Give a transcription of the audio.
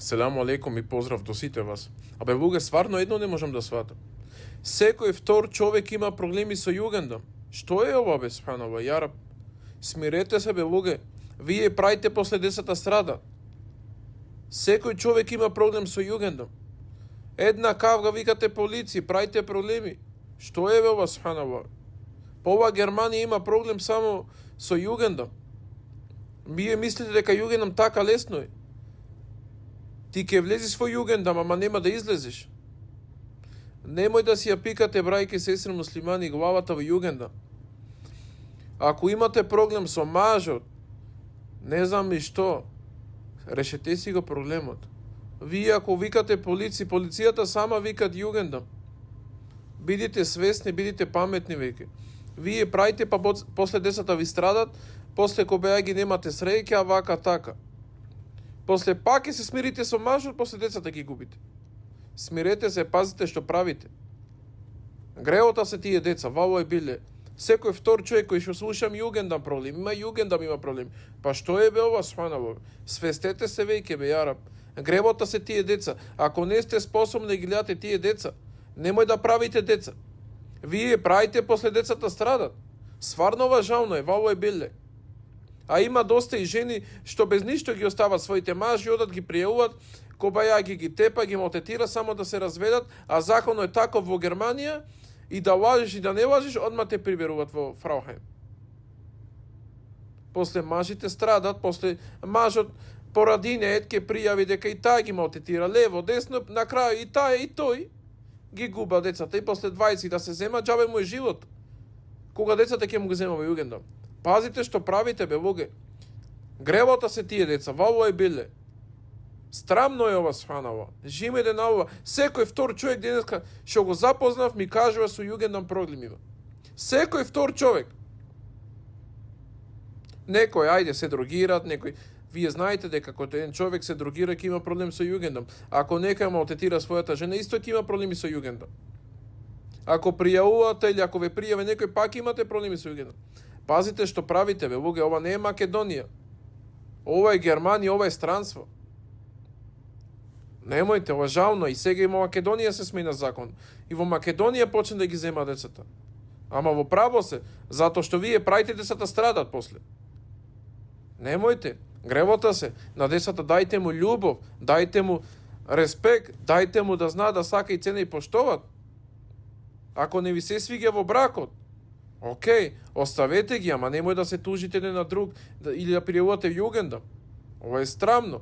Селаму алейкум и поздрав до сите вас. Абе, луѓе, стварно едно не можам да сватам. Секој втор човек има проблеми со југендом. Што е ова, бе, субханаллах, ја раб? Смирете се, бе, луѓе. Вие правите после децата страда. Секој човек има проблем со југендом. Една кавга викате полиција, правите проблеми. Што е, бе, ова, субханаллах? По ова Германија има проблем само со југендом. Вие мислите дека југендом така лесно е? Ти ке влезиш во југендом, ама нема да излезеш. Немој да си ја пикате, брајки, сестри муслимани, главата во југендом. Ако имате проблем со мажот, не знам и што, решете си го проблемот. Вие ако викате полицијата сама викат југендом. Бидите свесни, бидите паметни, веќе. Вие правите, па после децата ви страдат, после кога ги немате среќа, а вака така. После пак се смирите со мажот, после децата ги губите. Смирете се, пазите што правите. Греота се тие деца, вало е биле. Секој втор човек кој што слушам југендам проблем, има проблем. Па што е, бе, ова, субханаллах? Свестете се, веќе, бе, ја раб. Греота се тие деца. Ако не сте способни да ги гледате тие деца, немој да правите деца. Вие правите, после децата страдат. Стварно важално е, вало е биле. А има доста и жени што без ништо ги остават своите мажи, одат ги пријавуваат, кога ги тепа, ги мотетира само да се разведат, а законот е таков во Германија, и да лажиш и да не лажиш, одма те приберуваат во Фраухајм. После мажите страдат, после мажот поради неет ке пријави дека и тај ги мотетира лево, десно, на крај и тај и тој ги губа децата и после 20 да се зема, џабе му е живот. Кога децата ќе му го зема во југендом. Пазите што правите, бе, луѓе. Гревота се тие деца, вало е биле. Страмно е ова, субханаллах. Жимеде на ова. Секој втор човек денеска што го запознав ми кажува со југендом проблем има. Секој втор човек. Некој, ајде, се дрогираат, некој. Вие знаете дека кога еден човек се дрогира, ќе има проблем со југендом. Ако некој малтретира својата жена, исто ќе има проблеми со југендом. Ако пријавувате или ако ве пријави некој, пак имате проблеми со југендом. Пазите што правите, бе, луѓе, ова не е Македонија. Ова е Германија, ова е странство. Немојте, ова жално, и сега и во Македонија се смена закон. И во Македонија почне да ги зема децата. Ама во право се, затоа што вие правите децата страдат после. Немојте, гревота се, на децата дајте му љубов, дајте му респект, дајте му да зна да сака и цена и поштоват. Ако не ви се свиѓа во бракот, окей, оставете ги, ама немој да се тужите еден на друг или да пријавувате југендом. Ова е страмно.